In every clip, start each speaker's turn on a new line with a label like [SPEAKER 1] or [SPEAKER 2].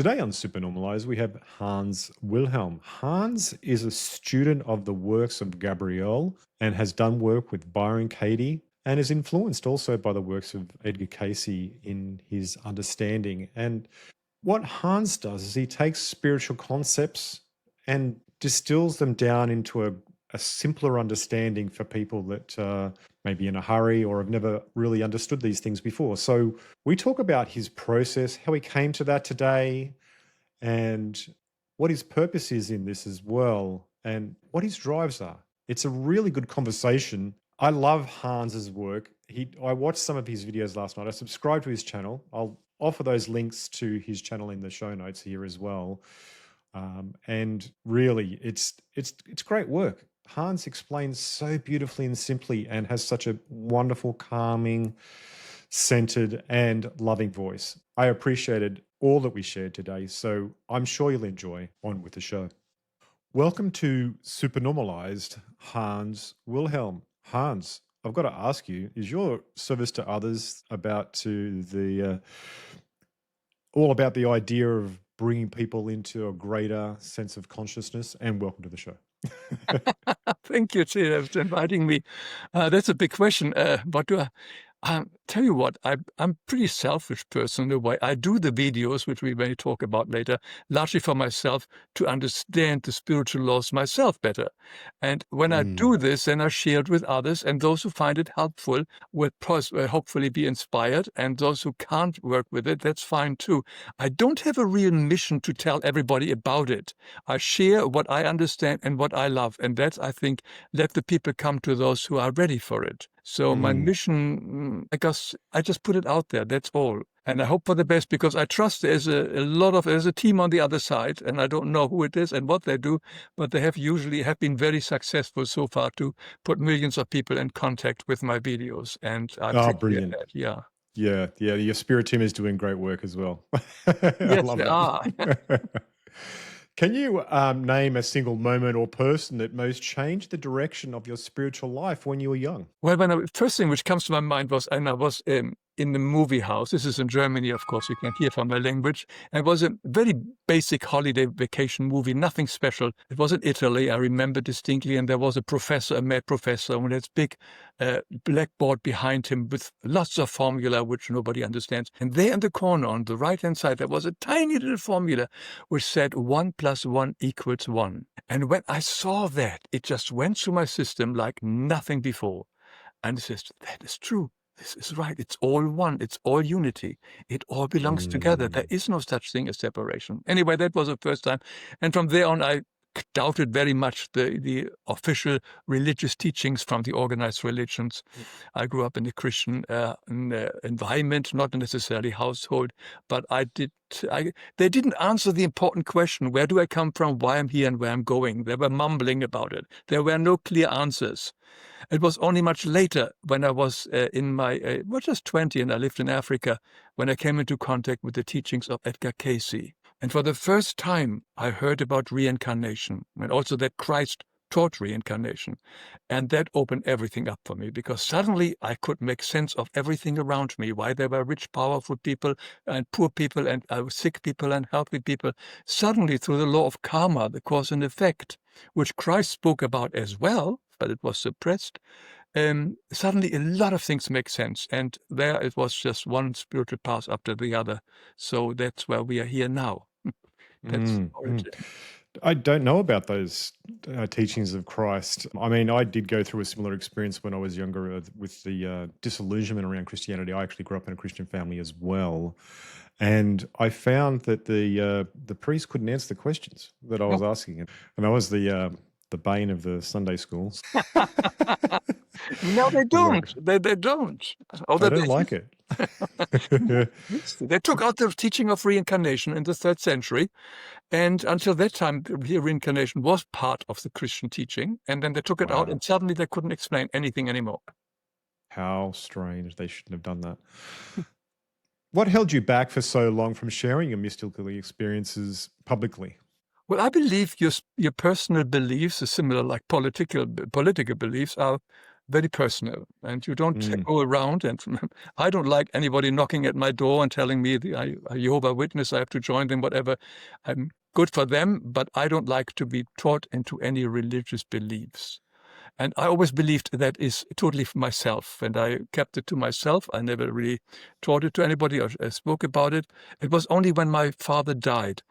[SPEAKER 1] Today on Supernormalized, we have Hans Wilhelm. Hans is a student of the works of Gabriel and has done work with Byron Katie and is influenced also by the works of Edgar Cayce in his understanding. And what Hans does is he takes spiritual concepts and distills them down into a simpler understanding for people that may be in a hurry or have never really understood these things before. So we talk about his process, how he came to that today, and what his purpose is in this as well, and what his drives are. It's a really good conversation. I love Hans's work. I watched some of his videos last night. I subscribed to his channel. I'll offer those links to his channel in the show notes here as well. And really, it's great work. Hans explains so beautifully and simply and has such a wonderful, calming, centered, and loving voice. I appreciated all that we shared today, so I'm sure you'll enjoy on with the show. Welcome to Supernormalized, Hans Wilhelm. Hans, I've got to ask you, is your service to others all about the idea of bringing people into a greater sense of consciousness? And welcome to the show.
[SPEAKER 2] Thank you, Tina, for inviting me. That's a big question. What do I tell you what, I'm a pretty selfish person in a way. I do the videos, which we may talk about later, largely for myself to understand the spiritual laws myself better. And when I do this, then I share it with others, and those who find it helpful will hopefully be inspired, and those who can't work with it, that's fine too. I don't have a real mission to tell everybody about it. I share what I understand and what I love, and that's, I think, let the people come to those who are ready for it. So my mission, I guess, I just put it out there. That's all. And I hope for the best, because I trust there's a team on the other side, and I don't know who it is and what they do, but they have usually been very successful so far to put millions of people in contact with my videos. And I
[SPEAKER 1] brilliant.
[SPEAKER 2] That. Yeah.
[SPEAKER 1] Yeah. Your spirit team is doing great work as well.
[SPEAKER 2] Yes,
[SPEAKER 1] I love
[SPEAKER 2] they
[SPEAKER 1] that.
[SPEAKER 2] are.
[SPEAKER 1] Can you name a single moment or person that most changed the direction of your spiritual life when you were young?
[SPEAKER 2] Well, first thing which comes to my mind was, and I was in the movie house. This is in Germany, of course, you can hear from my language. And it was a very basic holiday vacation movie, nothing special. It was in Italy, I remember distinctly, and there was a mad professor with this big blackboard behind him with lots of formula, which nobody understands. And there in the corner on the right-hand side, there was a tiny little formula which said 1 + 1 = 1. And when I saw that, it just went through my system like nothing before. And it says, that is true. This is right. It's all one. It's all unity. It all belongs together. There is no such thing as separation. Anyway, that was the first time. And from there on, I doubted very much the official religious teachings from the organized religions. I grew up in a Christian environment, not necessarily household, but they didn't answer the important question, where do I come from, why I'm here, and where I'm going. They were mumbling about it. There were no clear answers. It was only much later, when I was in my, just 20, and I lived in Africa, when I came into contact with the teachings of Edgar Cayce. And for the first time, I heard about reincarnation, and also that Christ taught reincarnation. And that opened everything up for me, because suddenly I could make sense of everything around me, why there were rich, powerful people and poor people and sick people and healthy people. Suddenly, through the law of karma, the cause and effect, which Christ spoke about as well, but it was suppressed, suddenly a lot of things make sense. And there it was just one spiritual path after the other. So that's where we are here now. That's origin.
[SPEAKER 1] I don't know about those teachings of Christ. I mean, I did go through a similar experience when I was younger with the disillusionment around Christianity. I actually grew up in a Christian family as well. And I found that the priest couldn't answer the questions that I was asking. And that was the bane of the Sunday schools.
[SPEAKER 2] No, they don't. They don't.
[SPEAKER 1] I don't like it.
[SPEAKER 2] They took out the teaching of reincarnation in the 3rd century. And until that time, reincarnation was part of the Christian teaching. And then they took it out, and suddenly they couldn't explain anything anymore.
[SPEAKER 1] How strange. They shouldn't have done that. What held you back for so long from sharing your mystical experiences publicly?
[SPEAKER 2] Well, I believe your personal beliefs, similar like political beliefs, are very personal, and you don't
[SPEAKER 1] Mm.
[SPEAKER 2] go around. And I don't like anybody knocking at my door and telling me I Jehovah Witness, I have to join them, whatever. I'm good for them, but I don't like to be taught into any religious beliefs. And I always believed that is totally for myself, and I kept it to myself. I never really taught it to anybody or spoke about it. It was only when my father died,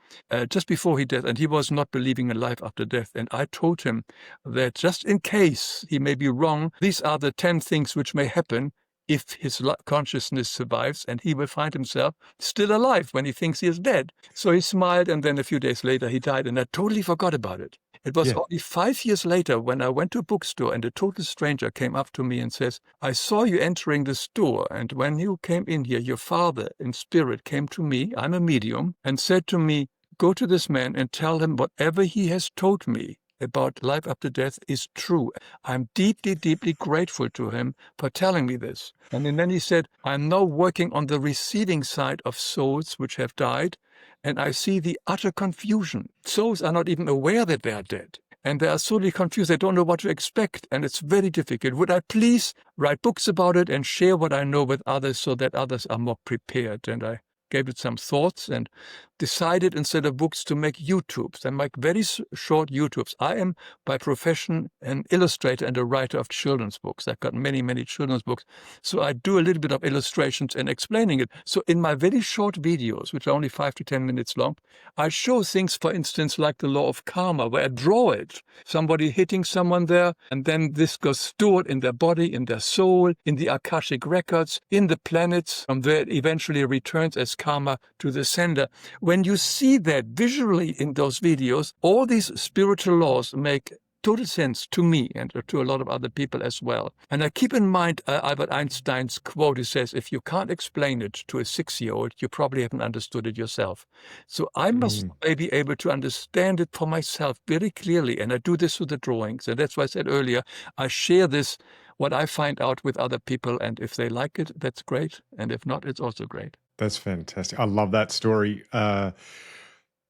[SPEAKER 2] just before he died, and he was not believing in life after death. And I told him that just in case he may be wrong, these are the 10 things which may happen if his consciousness survives, and he will find himself still alive when he thinks he is dead. So he smiled, and then a few days later he died, and I totally forgot about it. It was
[SPEAKER 1] Yeah.
[SPEAKER 2] only 5 years later when I went to a bookstore and a total stranger came up to me and says, I saw you entering the store, and when you came in here, your father in spirit came to me, I'm a medium, and said to me, go to this man and tell him whatever he has told me about life after death is true. I'm deeply, deeply grateful to him for telling me this. And then he said, I'm now working on the receiving side of souls which have died, and I see the utter confusion. Souls are not even aware that they are dead. And they are solely confused. They don't know what to expect, and it's very difficult. Would I please write books about it and share what I know with others so that others are more prepared? And I gave it some thoughts and decided instead of books to make YouTubes and make very short YouTubes. I am by profession an illustrator and a writer of children's books. I've got many, many children's books. So I do a little bit of illustrations and explaining it. So in my very short videos, which are only 5 to 10 minutes long, I show things, for instance, like the law of karma, where I draw it. Somebody hitting someone there, and then this goes stored in their body, in their soul, in the Akashic records, in the planets, from where it eventually returns as karma to the sender. When you see that visually in those videos, all these spiritual laws make total sense to me and to a lot of other people as well. And I keep in mind Albert Einstein's quote. He says, if you can't explain it to a 6-year-old, you probably haven't understood it yourself. So I must be able to understand it for myself very clearly. And I do this with the drawings. And that's why I said earlier, I share this, what I find out, with other people. And if they like it, that's great. And if not, it's also great.
[SPEAKER 1] That's fantastic. I love that story. The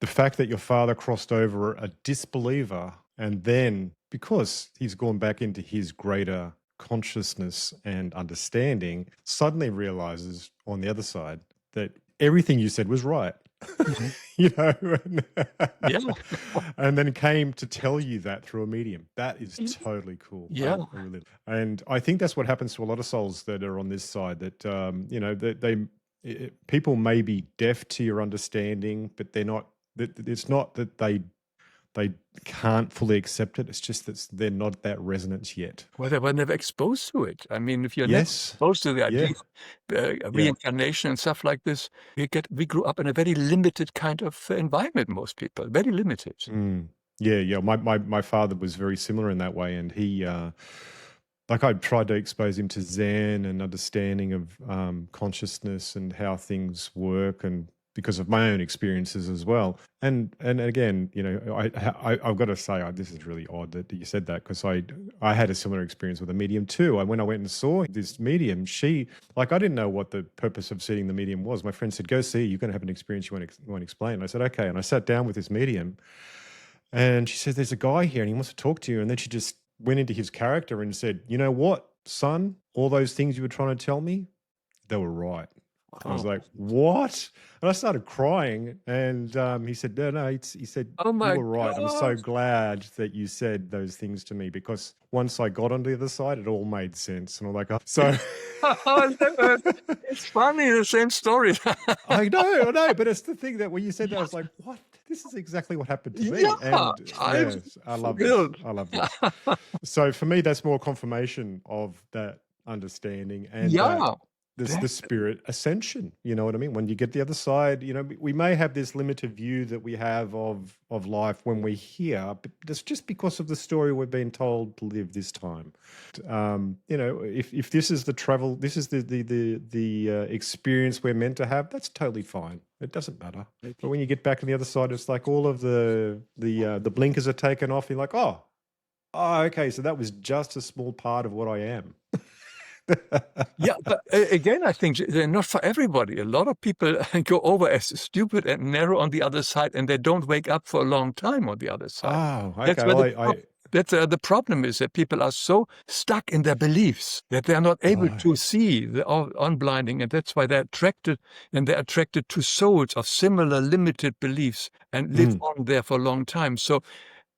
[SPEAKER 1] fact that your father crossed over a disbeliever, and then because he's gone back into his greater consciousness and understanding, suddenly realizes on the other side that everything you said was right. You know,
[SPEAKER 2] Yeah.
[SPEAKER 1] and then came to tell you that through a medium. That is totally cool.
[SPEAKER 2] Yeah.
[SPEAKER 1] And I think that's what happens to a lot of souls that are on this side, that you know, that people may be deaf to your understanding, but they're not. It's not that they can't fully accept it. It's just that they're not that resonance yet.
[SPEAKER 2] Well, they were never exposed to it. I mean, if you're never exposed to the idea of reincarnation and stuff like this, we grew up in a very limited kind of environment, most people, very limited.
[SPEAKER 1] Yeah. My father was very similar in that way, and he, like, I tried to expose him to Zen and understanding of consciousness and how things work, and because of my own experiences as well. And again, you know, I've got to say, this is really odd that you said that, because I had a similar experience with a medium too. When I went and saw this medium, I didn't know what the purpose of seeing the medium was. My friend said, go see, you're going to have an experience you want to explain. And I said, okay. And I sat down with this medium, and she said, there's a guy here and he wants to talk to you. And then she just went into his character and said, you know what, son, all those things you were trying to tell me, they were right. I was like, what? And I started crying, and he said, no, he said,
[SPEAKER 2] oh my
[SPEAKER 1] you were right.
[SPEAKER 2] God.
[SPEAKER 1] I'm so glad that you said those things to me, because once I got on the other side, it all made sense. And I'm like, oh, so.
[SPEAKER 2] It's funny, the same story.
[SPEAKER 1] I know, but it's the thing that when you said that, I was like, what? This is exactly what happened to me.
[SPEAKER 2] Yeah,
[SPEAKER 1] And yes, I love this. I love this. So for me, that's more confirmation of that understanding, and the spirit ascension. You know what I mean? When you get the other side, you know, we may have this limited view that we have of life when we're here, but that's just because of the story we've been told to live this time. You know, if this is the travel, this is the experience we're meant to have, that's totally fine. It doesn't matter. But when you get back on the other side, it's like all of the blinkers are taken off. You're like, oh, okay, so that was just a small part of what I am.
[SPEAKER 2] Yeah, but again, I think they're not for everybody. A lot of people go over as stupid and narrow on the other side, and they don't wake up for a long time on the other side.
[SPEAKER 1] Oh, okay.
[SPEAKER 2] That's the problem is that people are so stuck in their beliefs that they are not able to
[SPEAKER 1] Right.
[SPEAKER 2] see the unblinding, and that's why they're attracted to souls of similar limited beliefs and live
[SPEAKER 1] Mm.
[SPEAKER 2] on there for a long time. So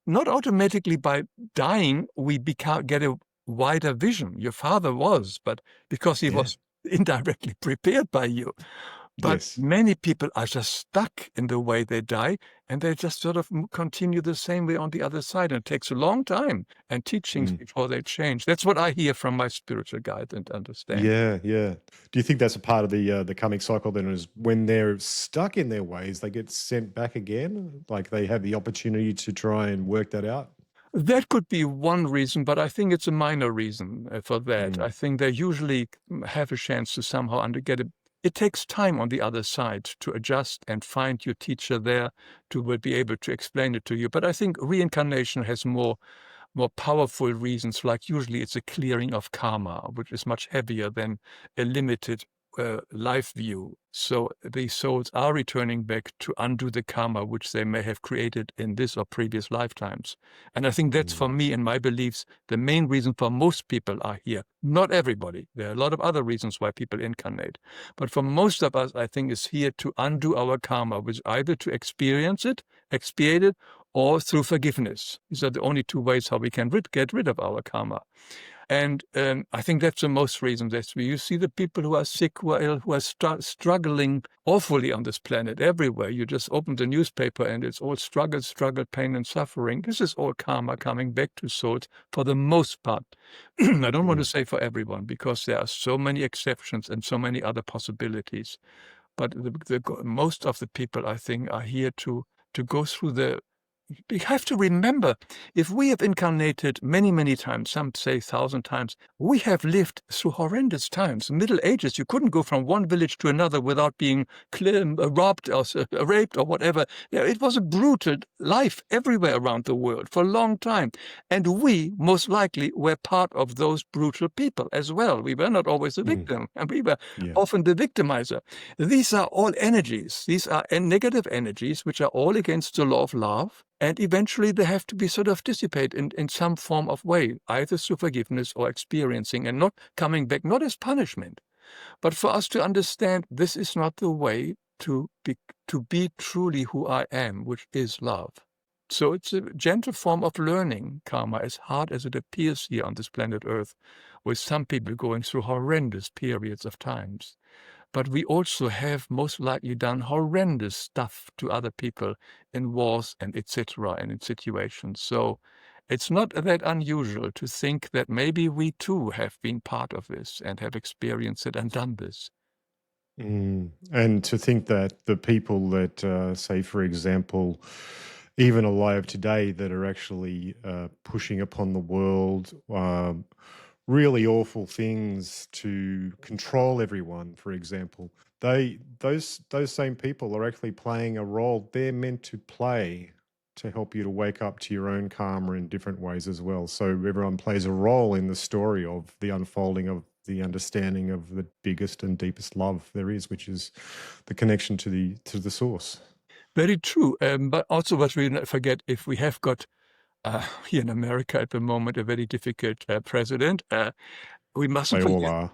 [SPEAKER 2] not automatically by dying we get a wider vision. Your father was, but because he
[SPEAKER 1] Yeah.
[SPEAKER 2] was indirectly prepared by you. But
[SPEAKER 1] Yes.
[SPEAKER 2] many people are just stuck in the way they die, and they just sort of continue the same way on the other side. And it takes a long time and teachings
[SPEAKER 1] Mm.
[SPEAKER 2] before they change. That's what I hear from my spiritual guide and understand.
[SPEAKER 1] Yeah, yeah. Do you think that's a part of the karmic cycle then, is when they're stuck in their ways, they get sent back again? Like they have the opportunity to try and work that out?
[SPEAKER 2] That could be one reason, but I think it's a minor reason for that.
[SPEAKER 1] Mm.
[SPEAKER 2] I think they usually have a chance to somehow get it. It takes time on the other side to adjust and find your teacher there to be able to explain it to you. But I think reincarnation has more powerful reasons, like usually it's a clearing of karma, which is much heavier than a limited life view. So these souls are returning back to undo the karma which they may have created in this or previous lifetimes. And I think that's, for
[SPEAKER 1] Mm.
[SPEAKER 2] me and my beliefs, the main reason for most people are here. Not everybody. There are a lot of other reasons why people incarnate. But for most of us, I think is here to undo our karma, which either to experience it, expiate it, or through forgiveness. These are the only two ways how we can get rid of our karma. And I think that's the most reason. That's where you see the people who are sick, who are ill, who are struggling awfully on this planet everywhere. You just open the newspaper and it's all struggle, pain and suffering. This is all karma coming back to souls for the most part. I don't want to say for everyone, because there are so many exceptions and so many other possibilities. But most of the people, I think, are here to go through the. We have to remember, if we have incarnated many, many times, some say 1,000 times, we have lived through horrendous times. In the Middle Ages, you couldn't go from one village to another without being robbed or raped or whatever. It was a brutal life everywhere around the world for a long time. And we, most likely, were part of those brutal people as well. We were not always the victim, and we were often the victimizer. These are all energies. These are negative energies, which are all against the law of love. And eventually they have to be sort of dissipated in some form of way, either through forgiveness or experiencing, and not coming back, not as punishment, but for us to understand this is not the way to be truly who I am, which is love. So it's a gentle form of learning karma, as hard as it appears here on this planet Earth, with some people going through horrendous periods of times. But we also have most likely done horrendous stuff to other people in wars and etc. and in situations. So it's not that unusual to think that maybe we too have been part of this and have experienced it and done this.
[SPEAKER 1] And to think that the people that, say, for example, even alive today, that are actually pushing upon the world really awful things to control everyone, for example, those same people are actually playing a role they're meant to play to help you to wake up to your own karma in different ways as well. So everyone plays a role in the story of the unfolding of the understanding of the biggest and deepest love there is, which is the connection to the source.
[SPEAKER 2] Very true. But also what we not forget, if we have got here in America at the moment a very difficult president, we mustn't
[SPEAKER 1] They all
[SPEAKER 2] forget.
[SPEAKER 1] are.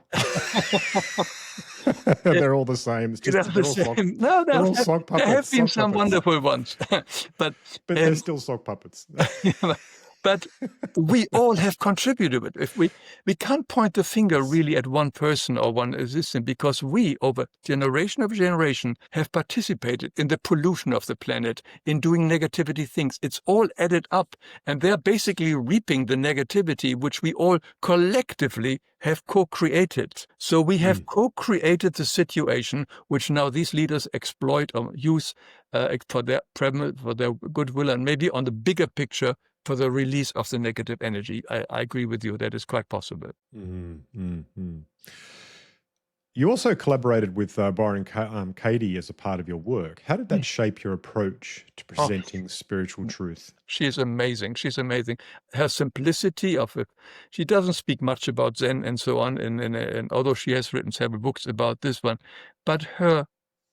[SPEAKER 1] They're all the same. It's just they're all sock,
[SPEAKER 2] No,
[SPEAKER 1] they're all sock
[SPEAKER 2] there have
[SPEAKER 1] puppets.
[SPEAKER 2] been
[SPEAKER 1] Sock
[SPEAKER 2] some
[SPEAKER 1] puppets.
[SPEAKER 2] wonderful ones, but
[SPEAKER 1] They're still sock puppets.
[SPEAKER 2] but we all have contributed. If we can't point the finger really at one person or one existence, because we, over generation over generation, have participated in the pollution of the planet, in doing negativity things. It's all added up, and they're basically reaping the negativity which we all collectively have co-created. So we have co-created the situation which now these leaders exploit or use for their goodwill, and maybe on the bigger picture for the release of the negative energy. I agree with you. That is quite possible.
[SPEAKER 1] You also collaborated with Byron Katie as a part of your work. How did that shape your approach to presenting spiritual truth?
[SPEAKER 2] She is amazing. She's amazing. Her simplicity of it. She doesn't speak much about Zen and so on, and although she has written several books about this one, but her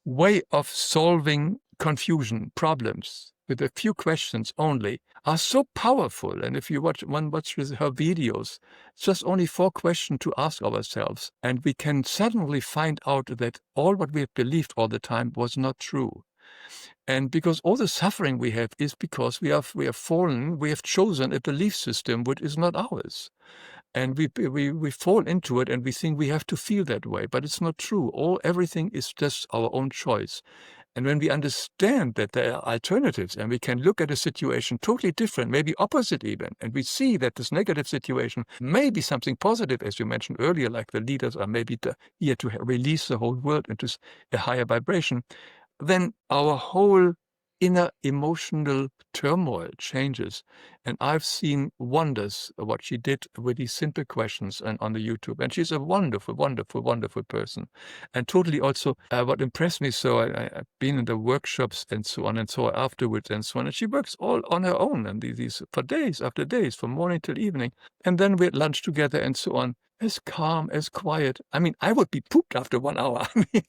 [SPEAKER 2] way of solving confusion, problems, with a few questions only, are so powerful. And if you watch her videos, it's just only 4 questions to ask ourselves, and we can suddenly find out that all what we have believed all the time was not true. And because all the suffering we have is because we have fallen, we have chosen a belief system which is not ours. And we fall into it, and we think we have to feel that way, but it's not true. Everything is just our own choice. And when we understand that there are alternatives, and we can look at a situation totally different, maybe opposite even, and we see that this negative situation may be something positive, as you mentioned earlier, like the leaders are maybe here to release the whole world into a higher vibration, then our whole inner emotional turmoil changes. And I've seen wonders of what she did with these simple questions on the YouTube. And she's a wonderful, wonderful, wonderful person. And totally also what impressed me, so I've been in the workshops and so on and so on afterwards and so on. And she works all on her own, and these for days after days, from morning till evening. And then we had lunch together and so on. As calm, as quiet. I mean, I would be pooped after 1 hour. I mean,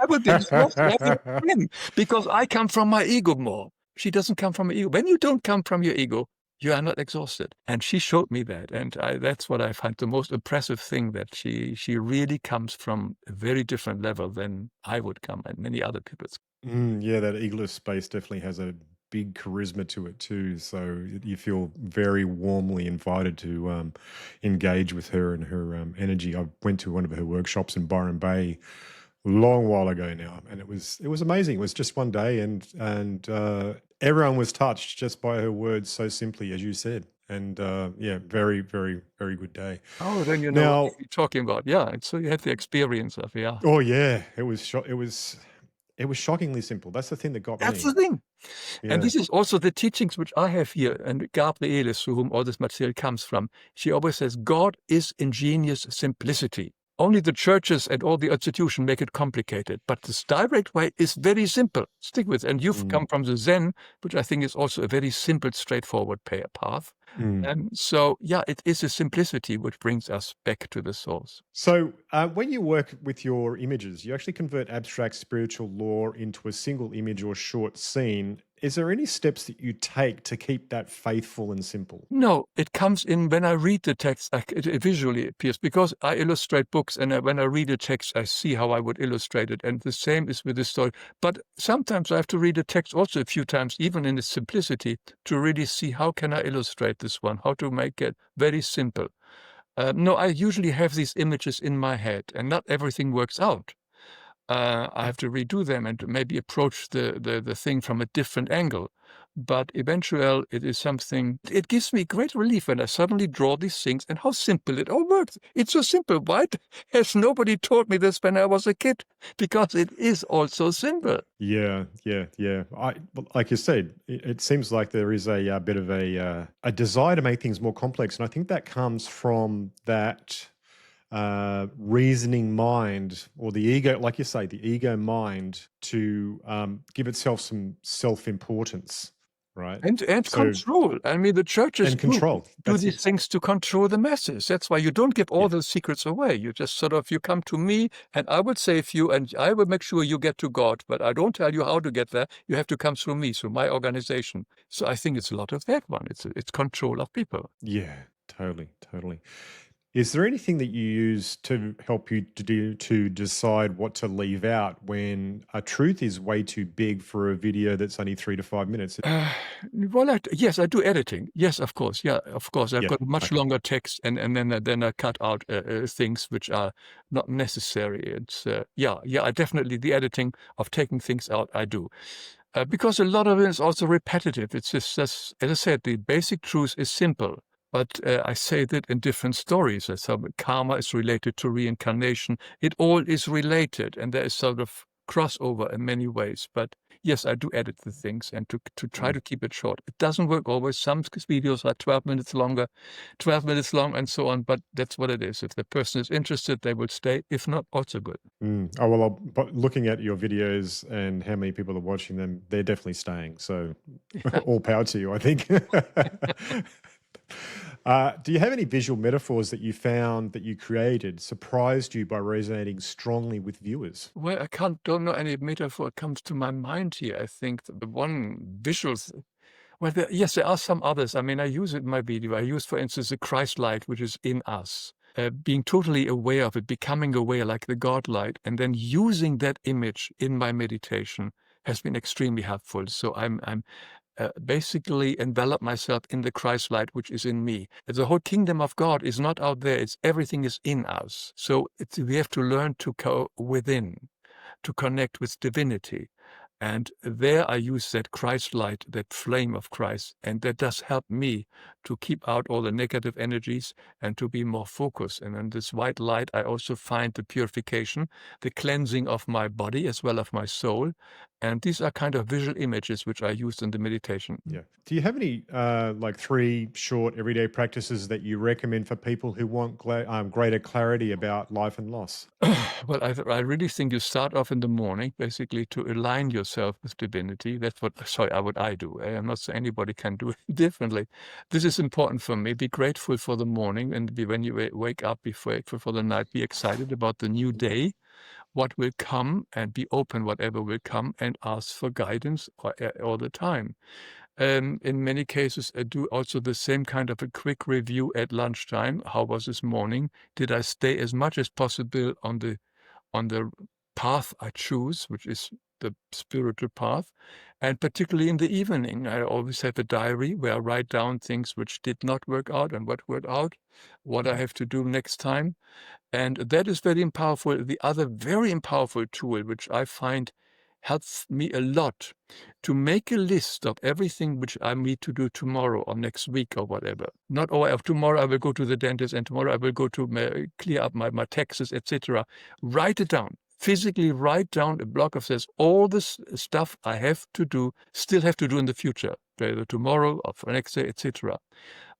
[SPEAKER 2] I would be exhausted. I'd be again, because I come from my ego more. She doesn't come from her ego. When you don't come from your ego, you are not exhausted. And she showed me that. And that's what I find the most impressive thing, that she really comes from a very different level than I would come, and many other people.
[SPEAKER 1] Yeah, that egoless space definitely has a big charisma to it too. So you feel very warmly invited to engage with her and her energy. I went to one of her workshops in Byron Bay a long while ago now, and it was amazing. It was just one day, and everyone was touched just by her words, so simply, as you said. And yeah, very, very, very good day.
[SPEAKER 2] Oh, then you know
[SPEAKER 1] Now,
[SPEAKER 2] what you're talking about. Yeah. And so you had the experience of, yeah.
[SPEAKER 1] oh yeah, it was shockingly simple. That's the thing that got
[SPEAKER 2] That's
[SPEAKER 1] me.
[SPEAKER 2] the thing. And
[SPEAKER 1] Yeah.
[SPEAKER 2] this is also the teachings which I have here, and Gabriele, through whom all this material comes from. She always says, God is ingenious simplicity. Only the churches and all the institutions make it complicated, but this direct way is very simple. Stick with it. And you've come from the Zen, which I think is also a very simple, straightforward path. So, yeah, it is a simplicity which brings us back to the source.
[SPEAKER 1] So, when you work with your images, you actually convert abstract spiritual lore into a single image or short scene. Is there any steps that you take to keep that faithful and simple?
[SPEAKER 2] No, it comes in when I read the text. It visually appears, because I illustrate books, and when I read a text, I see how I would illustrate it. And the same is with the story. But sometimes I have to read the text also a few times, even in its simplicity, to really see how can I illustrate this one, how to make it very simple. No, I usually have these images in my head, and not everything works out. I have to redo them and maybe approach the thing from a different angle. But eventually, it is something, it gives me great relief when I suddenly draw these things, and how simple it all works. It's so simple. Why has nobody taught me this when I was a kid? Because it is all so simple.
[SPEAKER 1] Yeah, yeah, yeah. Like you said, it seems like there is a bit of a desire to make things more complex, and I think that comes from that reasoning mind, or the ego, like you say, the ego mind, to give itself some self-importance, right?
[SPEAKER 2] And
[SPEAKER 1] So,
[SPEAKER 2] control. I mean, the churches
[SPEAKER 1] and control.
[SPEAKER 2] do
[SPEAKER 1] That's
[SPEAKER 2] these
[SPEAKER 1] it.
[SPEAKER 2] things to control the masses. That's why you don't give all
[SPEAKER 1] Yeah.
[SPEAKER 2] the secrets away. You just you come to me, and I will save you, and I will make sure you get to God. But I don't tell you how to get there. You have to come through me, through my organization. So I think it's a lot of that one. It's control of people.
[SPEAKER 1] Yeah, totally, totally. Is there anything that you use to help you to decide what to leave out when a truth is way too big for a video that's only 3 to 5 minutes?
[SPEAKER 2] Well, yes, I do editing. Yes, of course. Yeah, of course. I've
[SPEAKER 1] Yeah.
[SPEAKER 2] got much
[SPEAKER 1] Okay.
[SPEAKER 2] longer text, and then I cut out things which are not necessary. It's yeah. I definitely, the editing of taking things out, I do. Because a lot of it is also repetitive. It's just, as I said, the basic truth is simple. But I say that in different stories. So karma is related to reincarnation. It all is related, and there is sort of crossover in many ways. But yes, I do edit the things, and to try to keep it short. It doesn't work always. Some videos are 12 minutes longer, 12 minutes long, and so on. But that's what it is. If the person is interested, they will stay. If not, also good.
[SPEAKER 1] Oh, well, but looking at your videos and how many people are watching them, they're definitely staying. So all power to you, I think. Do you have any visual metaphors that you found that you created surprised you by resonating strongly with viewers?
[SPEAKER 2] Well, don't know any metaphor comes to my mind here. I think the one visuals. Well, yes, there are some others. I mean, I use it in my video. I use, for instance, the Christ light, which is in us. Being totally aware of it, becoming aware like the God light, and then using that image in my meditation has been extremely helpful. So I'm basically envelop myself in the Christ light, which is in me. The whole kingdom of God is not out there. It's everything is in us. So we have to learn to go within, to connect with divinity. And there I use that Christ light, that flame of Christ, and that does help me to keep out all the negative energies and to be more focused. And in this white light, I also find the purification, the cleansing of my body as well as my soul. And these are kind of visual images which I use in the meditation.
[SPEAKER 1] Yeah. Do you have any like 3 short everyday practices that you recommend for people who want greater clarity about life and loss?
[SPEAKER 2] Well, I really think you start off in the morning, basically to align yourself with divinity. That's what I do. I'm not saying anybody can do it differently. This is important for me. Be grateful for the morning, and when you wake up, be grateful for the night. Be excited about the new day, what will come, and be open whatever will come, and ask for guidance all the time. In many cases, I do also the same kind of a quick review at lunchtime. How was this morning? Did I stay as much as possible on the path I choose, which is the spiritual path? And particularly in the evening, I always have a diary where I write down things which did not work out and what worked out, what I have to do next time. And that is very powerful. The other very powerful tool, which I find helps me a lot, to make a list of everything which I need to do tomorrow or next week or whatever. Not, oh, tomorrow I will go to the dentist and tomorrow I will go to clear up my taxes, etc. Write it down. Physically write down a block of says all this stuff I have to do, still have to do in the future, whether tomorrow or for next day, etc.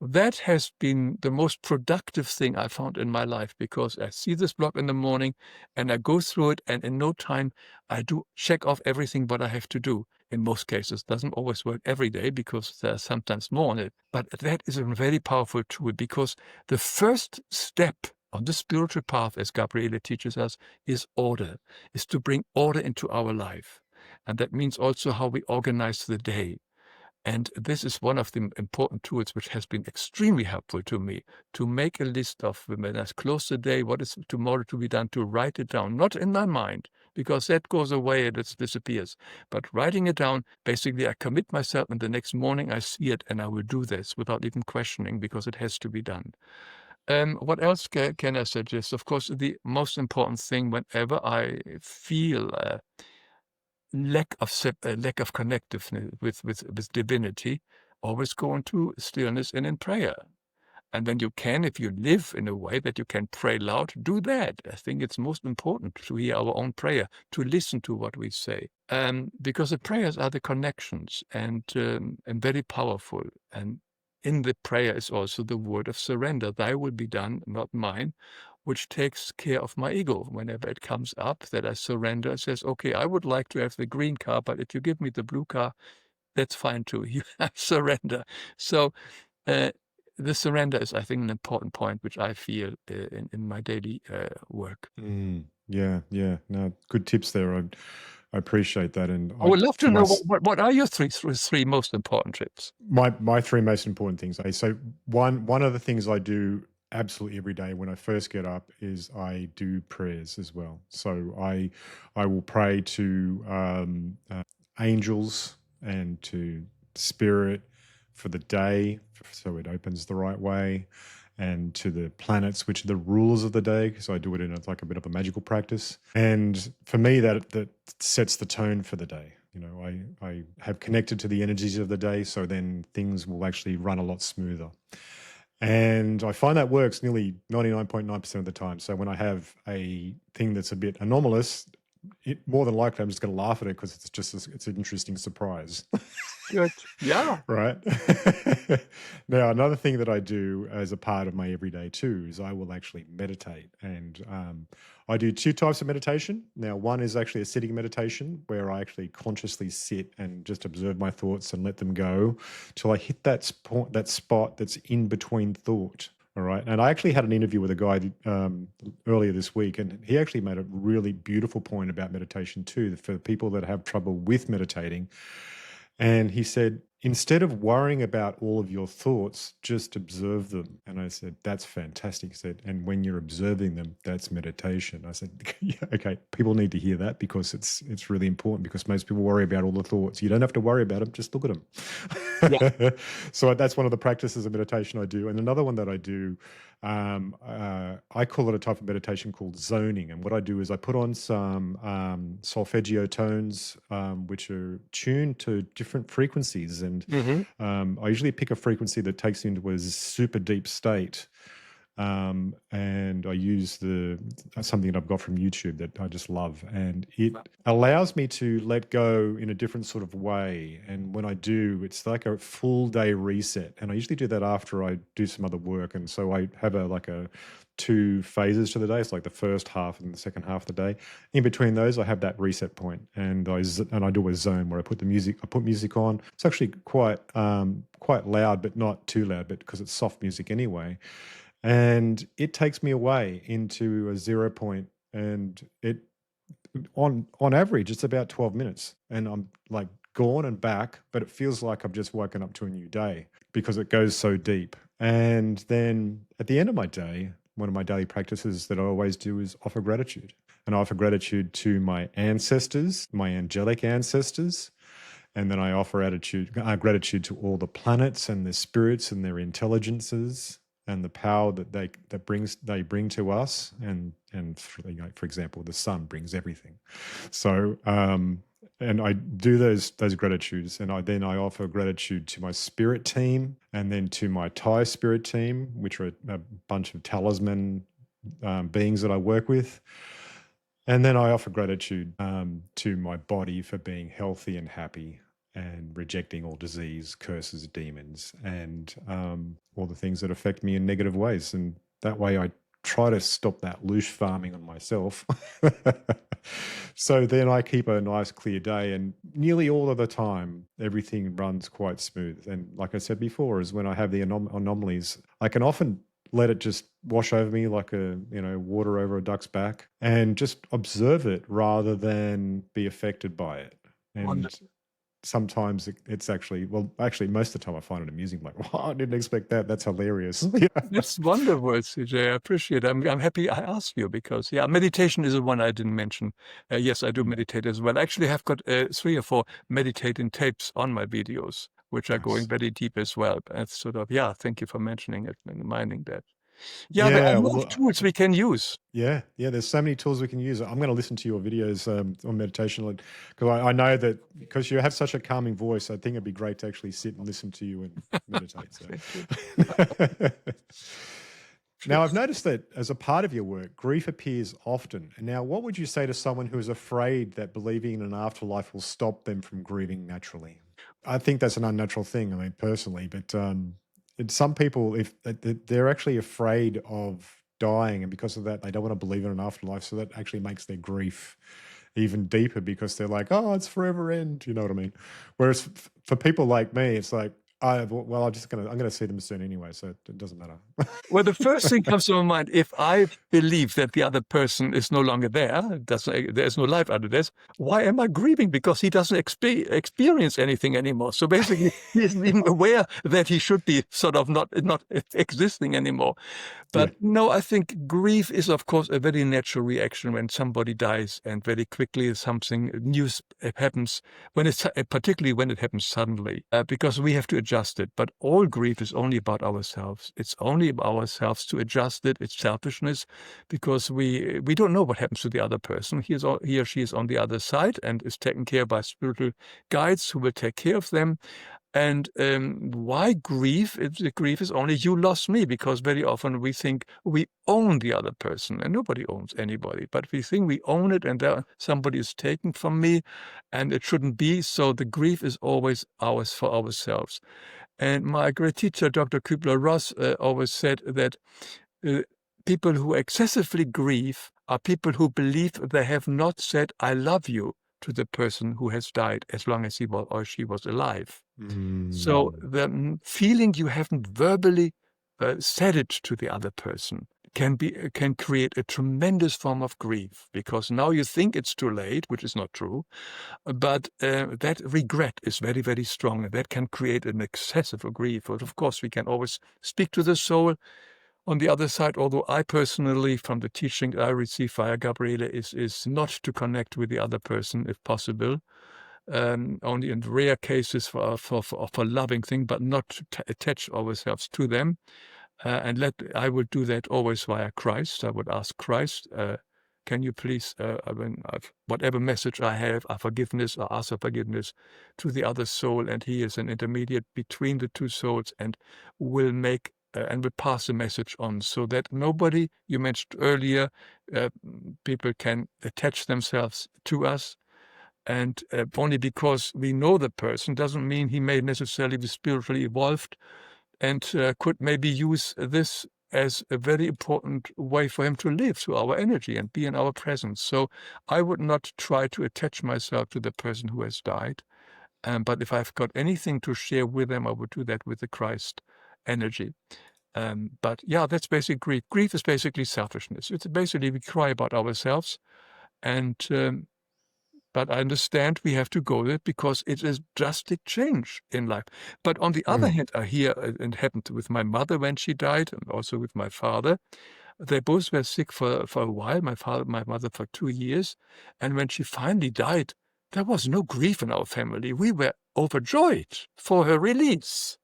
[SPEAKER 2] That has been the most productive thing I found in my life, because I see this block in the morning and I go through it, and in no time I do check off everything what I have to do. In most cases, doesn't always work every day because there's sometimes more on it. But that is a very powerful tool, because the first step on the spiritual path, as Gabriele teaches us, is order, is to bring order into our life. And that means also how we organize the day. And this is one of the important tools which has been extremely helpful to me, to make a list of, when I close the day, what is tomorrow to be done, to write it down, not in my mind, because that goes away and it disappears. But writing it down, basically I commit myself, and the next morning I see it and I will do this without even questioning, because it has to be done. What else can I suggest? Of course, the most important thing, whenever I feel lack of connectiveness with divinity, always go into stillness and in prayer. And when you can, if you live in a way that you can pray loud, do that. I think it's most important to hear our own prayer, to listen to what we say, because the prayers are the connections, and very powerful. And in the prayer is also the word of surrender. Thy will be done, not mine, which takes care of my ego. Whenever it comes up that I surrender, it says, okay, I would like to have the green car, but if you give me the blue car, that's fine too. You have surrender. So the surrender is, I think, an important point, which I feel in my daily work.
[SPEAKER 1] Yeah. No, good tips there. I appreciate that. And
[SPEAKER 2] I would love to know what are your three most important tips?
[SPEAKER 1] My 3 most important things. So one of the things I do absolutely every day when I first get up is I do prayers as well. So I will pray to angels and to spirit for the day, so it opens the right way, and to the planets, which are the rulers of the day, because I do it in like a bit of a magical practice. And for me, that sets the tone for the day. You know, I have connected to the energies of the day, so then things will actually run a lot smoother. And I find that works nearly 99.9% of the time. So when I have a thing that's a bit anomalous, more than likely I'm just going to laugh at it, because it's an interesting surprise.
[SPEAKER 2] Good. Yeah.
[SPEAKER 1] Right. Now, another thing that I do as a part of my everyday too is I will actually meditate. And I do two types of meditation. Now, one is actually a sitting meditation where I actually consciously sit and just observe my thoughts and let them go till I hit that spot that's in between thought. All right. And I actually had an interview with a guy earlier this week, and he actually made a really beautiful point about meditation too, for people that have trouble with meditating. And he said, instead of worrying about all of your thoughts, just observe them. And I said, that's fantastic. He said, and when you're observing them, that's meditation. I said, yeah, okay, people need to hear that because it's really important, because most people worry about all the thoughts. You don't have to worry about them, just look at them.
[SPEAKER 2] Yeah.
[SPEAKER 1] So that's one of the practices of meditation I do. And another one that I do, I call it a type of meditation called zoning. And what I do is I put on some solfeggio tones, which are tuned to different frequencies. And I usually pick a frequency that takes you into a super deep state. And I use something that I've got from YouTube that I just love, and it allows me to let go in a different sort of way. And when I do, it's like a full day reset. And I usually do that after I do some other work. And so I have like a 2 phases to the day. It's like the first half and the second half of the day. In between those, I have that reset point, and I do a zone where I put music on. It's actually quite loud, but not too loud, but because it's soft music anyway. And it takes me away into a 0 point, and it on average it's about 12 minutes, and I'm like gone and back, but it feels like I've just woken up to a new day because it goes so deep. And then at the end of my day, one of my daily practices that I always do is offer gratitude. And I offer gratitude to my ancestors, my angelic ancestors. And then I offer gratitude to all the planets and their spirits and their intelligences and the power that they bring to us. And for example, the sun brings everything. So and I do those gratitudes, and I offer gratitude to my spirit team, and then to my Thai spirit team, which are a bunch of talisman beings that I work with. And then I offer gratitude to my body for being healthy and happy, and rejecting all disease, curses, demons, and all the things that affect me in negative ways. And that way I try to stop that loose farming on myself. So then I keep a nice clear day, and nearly all of the time, everything runs quite smooth. And like I said before, is when I have the anomalies, I can often let it just wash over me like water over a duck's back, and just observe it rather than be affected by it. And sometimes it's actually most of the time I find it amusing. Like, wow, I didn't expect that. That's hilarious.
[SPEAKER 2] That's wonderful, CJ. I appreciate it. I'm happy I asked you, because meditation is the one I didn't mention. Yes, I do meditate as well. Actually, I've got 3 or 4 meditating tapes on my videos, which are going very deep as well. That's thank you for mentioning it and reminding that. Yeah, there are a lot of tools we can use.
[SPEAKER 1] Yeah, there's so many tools we can use. I'm going to listen to your videos on meditation, because I know that because you have such a calming voice, I think it'd be great to actually sit and listen to you and meditate. So. Now, I've noticed that as a part of your work, grief appears often. And now, what would you say to someone who is afraid that believing in an afterlife will stop them from grieving naturally? I think that's an unnatural thing, I mean, personally, but some people, if they're actually afraid of dying, and because of that, they don't want to believe in an afterlife. So that actually makes their grief even deeper, because they're like, oh, it's forever end. You know what I mean? Whereas for people like me, it's like, I'm going to see them soon anyway, so it doesn't matter.
[SPEAKER 2] Well, the first thing comes to my mind: if I believe that the other person is no longer there, there's no life after this, why am I grieving? Because he doesn't experience anything anymore. So basically, he isn't even aware that he should be sort of not existing anymore. But no, I think grief is, of course, a very natural reaction when somebody dies, and very quickly something new happens, particularly when it happens suddenly, because we have to adjust it. But all grief is only about ourselves. It's only about ourselves to adjust it. It's selfishness, because we don't know what happens to the other person. He or she is on the other side and is taken care of by spiritual guides who will take care of them. And why grief? The grief is only you lost me, because very often we think we own the other person, and nobody owns anybody. But we think we own it, and there somebody is taken from me, and it shouldn't be. So the grief is always ours for ourselves. And my great teacher, Dr. Kübler-Ross, always said that uh, people who excessively grieve are people who believe they have not said "I love you" to the person who has died, as long as he was or she was alive. So the feeling you haven't verbally said it to the other person can create a tremendous form of grief, because now you think it's too late, which is not true, but that regret is very, very strong, and that can create an excessive grief. But of course, we can always speak to the soul on the other side, although I personally, from the teaching I received via Gabriele, is not to connect with the other person if possible. Only in rare cases for loving thing, but not to attach ourselves to them. And I would do that always via Christ. I would ask Christ, can you please, whatever message I have, forgiveness, I ask for forgiveness to the other soul, and he is an intermediate between the two souls, and will make and will pass the message on, so that nobody, you mentioned earlier, people can attach themselves to us. And only because we know the person doesn't mean he may necessarily be spiritually evolved, and could maybe use this as a very important way for him to live through our energy and be in our presence. So I would not try to attach myself to the person who has died. But if I've got anything to share with them, I would do that with the Christ energy. But yeah, that's basically grief. Grief is basically selfishness. It's basically we cry about ourselves, and but I understand we have to go there because it is drastic change in life. But on the other hand, I hear, and happened with my mother when she died, and also with my father. They both were sick for a while, my mother for 2 years. And when she finally died, there was no grief in our family. We were overjoyed for her release.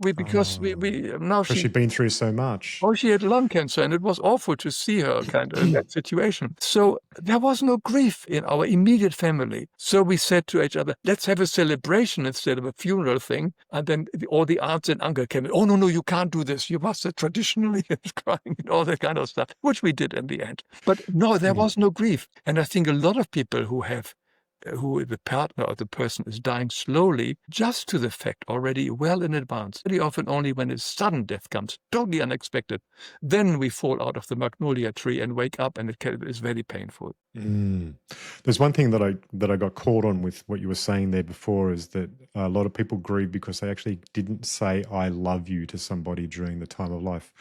[SPEAKER 2] Because now
[SPEAKER 1] Because
[SPEAKER 2] she
[SPEAKER 1] she'd been through so much.
[SPEAKER 2] she had lung cancer, and it was awful to see her kind of in that situation. So there was no grief in our immediate family. So we said to each other, let's have a celebration instead of a funeral thing. And then all the aunts and uncle came in. Oh, no, you can't do this. You must traditionally crying and all that kind of stuff, which we did in the end. But no, there was no grief. And I think a lot of people who the partner or the person is dying slowly, just to the fact already well in advance. Very often only when a sudden death comes, totally unexpected, then we fall out of the magnolia tree and wake up, and it is very painful.
[SPEAKER 1] There's one thing that I got caught on with what you were saying there before, is that a lot of people grieve because they actually didn't say "I love you" to somebody during the time of life.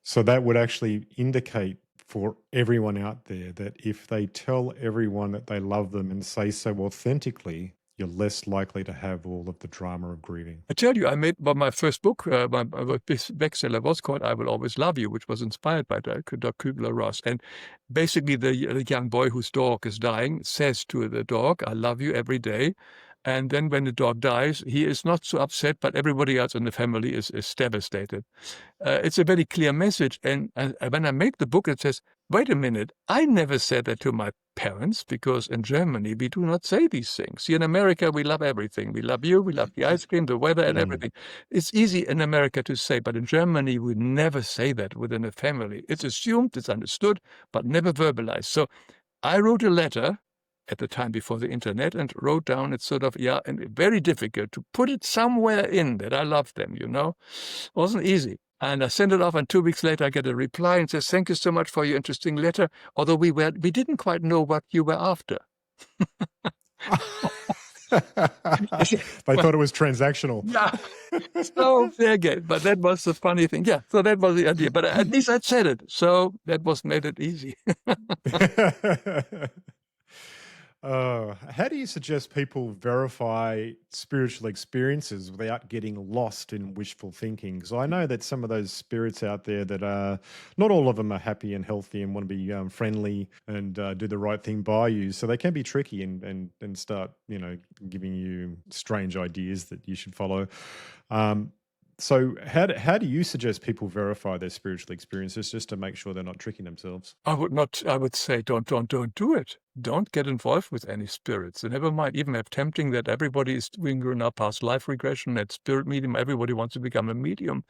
[SPEAKER 1] So that would actually indicate for everyone out there that if they tell everyone that they love them and say so authentically, you're less likely to have all of the drama of grieving.
[SPEAKER 2] I tell you, I made my first book, my bestseller was called "I Will Always Love You," which was inspired by Dr. Kübler-Ross. And basically, the young boy whose dog is dying says to the dog, "I love you" every day. And then when the dog dies, he is not so upset, but everybody else in the family is devastated. It's a very clear message. And when I made the book, it says, wait a minute, I never said that to my parents, because in Germany, we do not say these things. Here in America, we love everything. We love you, we love the ice cream, the weather, and everything. It's easy in America to say, but in Germany, we never say that within a family. It's assumed, it's understood, but never verbalized. So I wrote a letter at the time before the internet, and wrote down, it's sort of, and very difficult to put it somewhere in that I love them, Wasn't easy. And I sent it off, and 2 weeks later I get a reply and says, thank you so much for your interesting letter, although we didn't quite know what you were after.
[SPEAKER 1] They thought it was transactional.
[SPEAKER 2] Yeah. So fair game. But that was the funny thing. Yeah. So that was the idea. But at least I'd said it. So that made it easy.
[SPEAKER 1] How do you suggest people verify spiritual experiences without getting lost in wishful thinking? Because I know that some of those spirits out there that are, not all of them are happy and healthy and want to be friendly and do the right thing by you. So they can be tricky and start, giving you strange ideas that you should follow. So how do you suggest people verify their spiritual experiences just to make sure they're not tricking themselves?
[SPEAKER 2] I would say don't do it. Don't get involved with any spirits. And never mind, even if tempting that everybody is doing now past life regression at spirit medium, everybody wants to become a medium.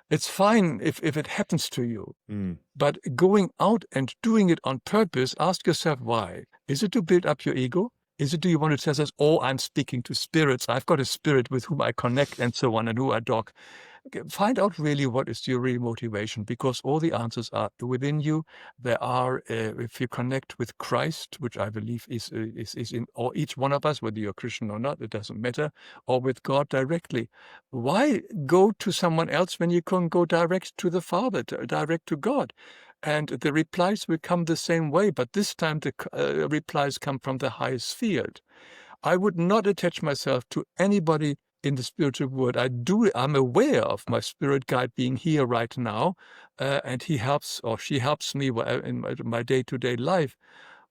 [SPEAKER 2] It's fine if it happens to you.
[SPEAKER 1] Mm.
[SPEAKER 2] But going out and doing it on purpose, ask yourself why. Is it to build up your ego? Is it, do you want to tell us, oh, I'm speaking to spirits, I've got a spirit with whom I connect and so on and who I talk? Find out really what is your real motivation, because all the answers are within you. There are, if you connect with Christ, which I believe is in or each one of us, whether you're Christian or not, it doesn't matter, or with God directly. Why go to someone else when you can go direct to the Father, direct to God? And the replies will come the same way, but this time the replies come from the highest field. I would not attach myself to anybody in the spiritual world. I'm aware of my spirit guide being here right now, and he helps or she helps me in my day-to-day life.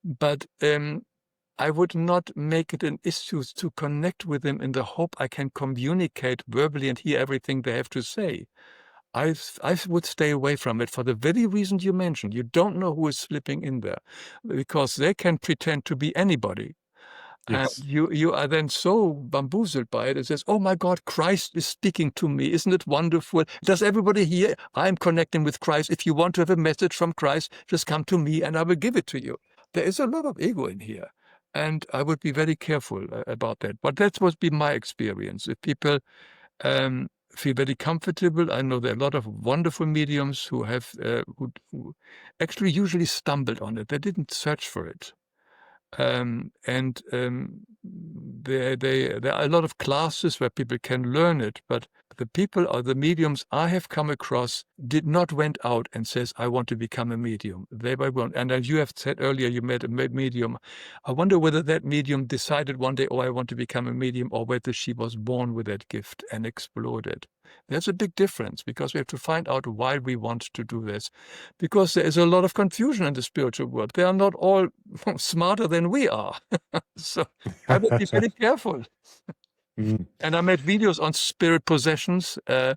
[SPEAKER 2] But I would not make it an issue to connect with them in the hope I can communicate verbally and hear everything they have to say. I would stay away from it for the very reason you mentioned. You don't know who is slipping in there, because they can pretend to be anybody. And
[SPEAKER 1] Yes.
[SPEAKER 2] you are then so bamboozled by it. It says, oh my God, Christ is speaking to me. Isn't it wonderful? Does everybody hear? I'm connecting with Christ. If you want to have a message from Christ, just come to me and I will give it to you. There is a lot of ego in here. And I would be very careful about that. But that would be my experience. If people feel very comfortable, I know there are a lot of wonderful mediums who have who actually usually stumbled on it. They didn't search for it. There are a lot of classes where people can learn it, but the people or the mediums I have come across did not went out and says, I want to become a medium. They won't. And as you have said earlier, you met a medium. I wonder whether that medium decided one day, oh, I want to become a medium, or whether she was born with that gift and explored it. There's a big difference, because we have to find out why we want to do this. Because there is a lot of confusion in the spiritual world. They are not all smarter than we are. So I would be very careful.
[SPEAKER 1] Mm.
[SPEAKER 2] And I made videos on spirit possessions, and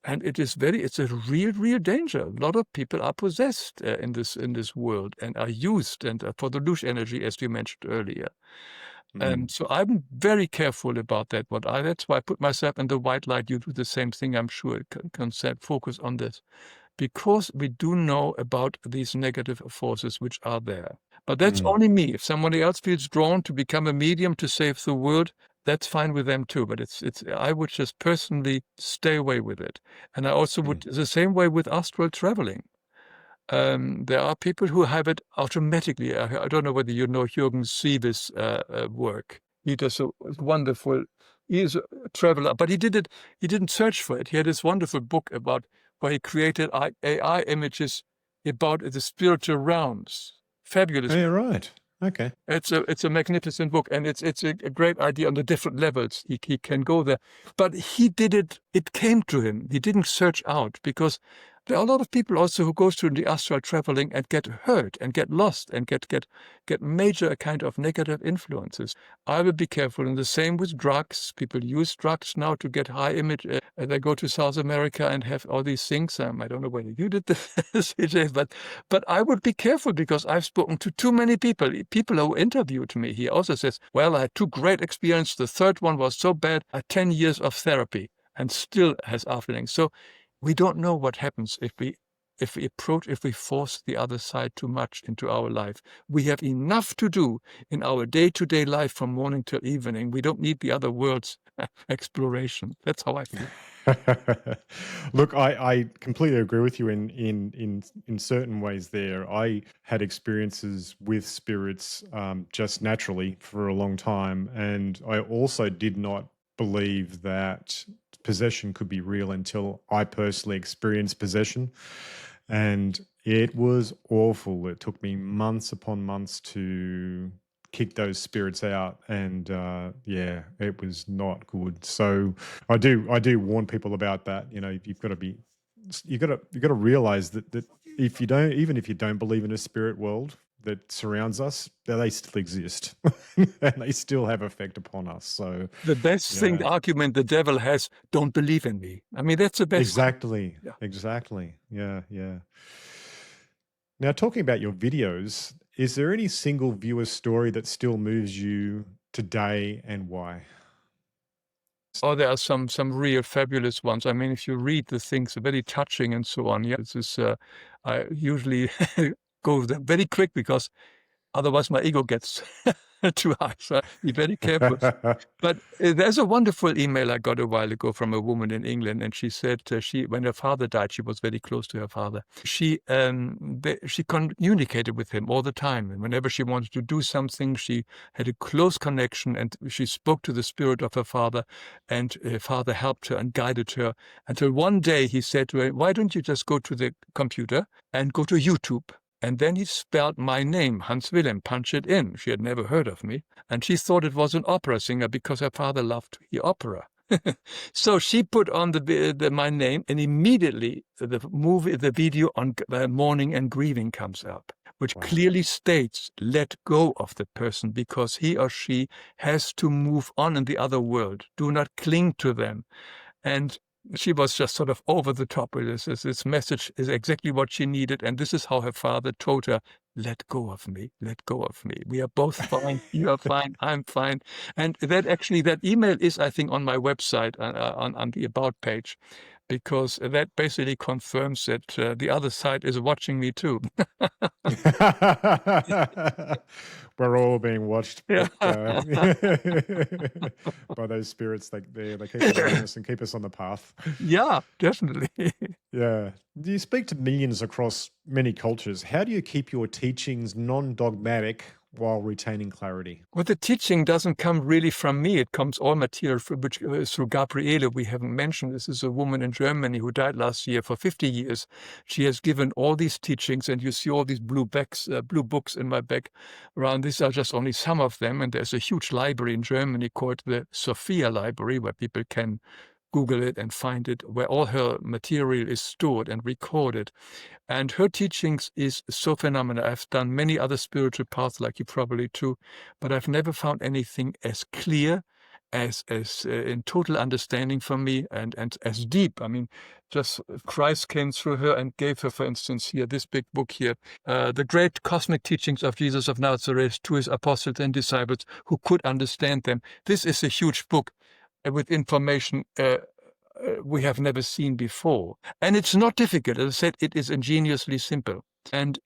[SPEAKER 2] it's a real danger. A lot of people are possessed in this world and are used and for the loose energy, as you mentioned earlier. So I'm very careful about that. That's why I put myself in the white light. You do the same thing, I'm sure. Focus on this, because we do know about these negative forces which are there. But that's only me. If somebody else feels drawn to become a medium to save the world, that's fine with them too. But I would just personally stay away with it. And I also would the same way with astral traveling. There are people who have it automatically. I don't know whether you know Jürgen Siebe's work. He does a wonderful. He is a traveler, but he didn't search for it. He had this wonderful book about where he created AI images about the spiritual realms. Fabulous.
[SPEAKER 1] Yeah, right. Okay.
[SPEAKER 2] It's a magnificent book, and it's a great idea on the different levels he can go there. But he did it. It came to him. He didn't search out, because there are a lot of people also who go through the astral traveling and get hurt and get lost and get major kind of negative influences. I will be careful. And the same with drugs. People use drugs now to get high image. They go to South America and have all these things. I don't know whether you did this, CJ, but I would be careful, because I've spoken to too many people. People who interviewed me, he also says, well, I had 2 great experiences. The third one was so bad. I had 10 years of therapy and still has afterlife. So we don't know what happens if we force the other side too much into our life. We have enough to do in our day-to-day life from morning till evening. We don't need the other world's exploration. That's how I feel.
[SPEAKER 1] Look, I completely agree with you in certain ways there. I had experiences with spirits just naturally for a long time, and I also did not believe that possession could be real until I personally experienced possession. And it was awful. It took me months upon months to kick those spirits out, and yeah, it was not good. So I do warn people about that. You know, you've got to realize that if you don't, even if you don't believe in a spirit world, that surrounds us, they still exist and they still have effect upon us. So
[SPEAKER 2] the best thing,
[SPEAKER 1] yeah,
[SPEAKER 2] argument the devil has, don't believe in me. I mean, that's the best.
[SPEAKER 1] exactly,
[SPEAKER 2] Yeah.
[SPEAKER 1] exactly. Yeah, yeah. Now, talking about your videos, is there any single viewer story that still moves you today, and why?
[SPEAKER 2] Oh, there are some real fabulous ones. I mean, if you read the things, very touching and so on. Yeah, this is I usually go there very quick because otherwise my ego gets too high. So be very careful. But there's a wonderful email I got a while ago from a woman in England, and she said when her father died, she was very close to her father. She communicated with him all the time, and whenever she wanted to do something, she had a close connection, and she spoke to the spirit of her father, and her father helped her and guided her until one day he said to her, "Why don't you just go to the computer and go to YouTube?" And then he spelled my name, Hans Wilhelm, punch it in. She had never heard of me. And she thought it was an opera singer because her father loved the opera. So she put on my name, and immediately the video on mourning and grieving comes up, which
[SPEAKER 1] Wow.
[SPEAKER 2] clearly states, let go of the person because he or she has to move on in the other world. Do not cling to them. And she was just sort of over the top with this. This message is exactly what she needed. And this is how her father told her, let go of me, let go of me. We are both fine. You are fine. I'm fine. And that email is, I think, on my website on the About page, because that basically confirms that the other side is watching me too.
[SPEAKER 1] We're all being watched,
[SPEAKER 2] Yeah.
[SPEAKER 1] but by those spirits, they keep an eye on us and keep us on the path.
[SPEAKER 2] Yeah, definitely.
[SPEAKER 1] Yeah. Do you speak to millions across many cultures? How do you keep your teachings non-dogmatic while retaining clarity?
[SPEAKER 2] Well, the teaching doesn't come really from me. It comes all material through Gabriele. We haven't mentioned. This is a woman in Germany who died last year for 50 years. She has given all these teachings, and you see all these blue books in my back around. These are just only some of them. And there's a huge library in Germany called the Sophia Library, where people can Google it and find it, where all her material is stored and recorded. And her teachings is so phenomenal. I've done many other spiritual paths, like you probably too, but I've never found anything as clear, as in total understanding for me, and as deep. I mean, just Christ came through her and gave her, for instance, here, this big book here, The Great Cosmic Teachings of Jesus of Nazareth to his apostles and disciples who could understand them. This is a huge book with information we have never seen before. And it's not difficult. As I said, it is ingeniously simple. And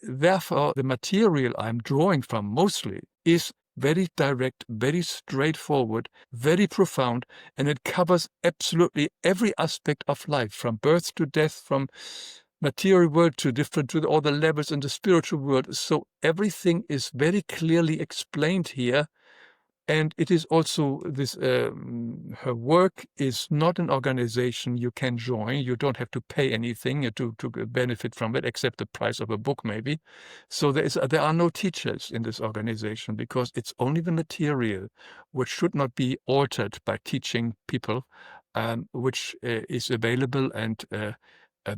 [SPEAKER 2] therefore, the material I'm drawing from mostly is very direct, very straightforward, very profound, and it covers absolutely every aspect of life, from birth to death, from material world to all the levels in the spiritual world. So everything is very clearly explained here. And it is also this, her work is not an organization you can join. You don't have to pay anything to benefit from it, except the price of a book, maybe. So there are no teachers in this organization, because it's only the material, which should not be altered by teaching people, which is available. And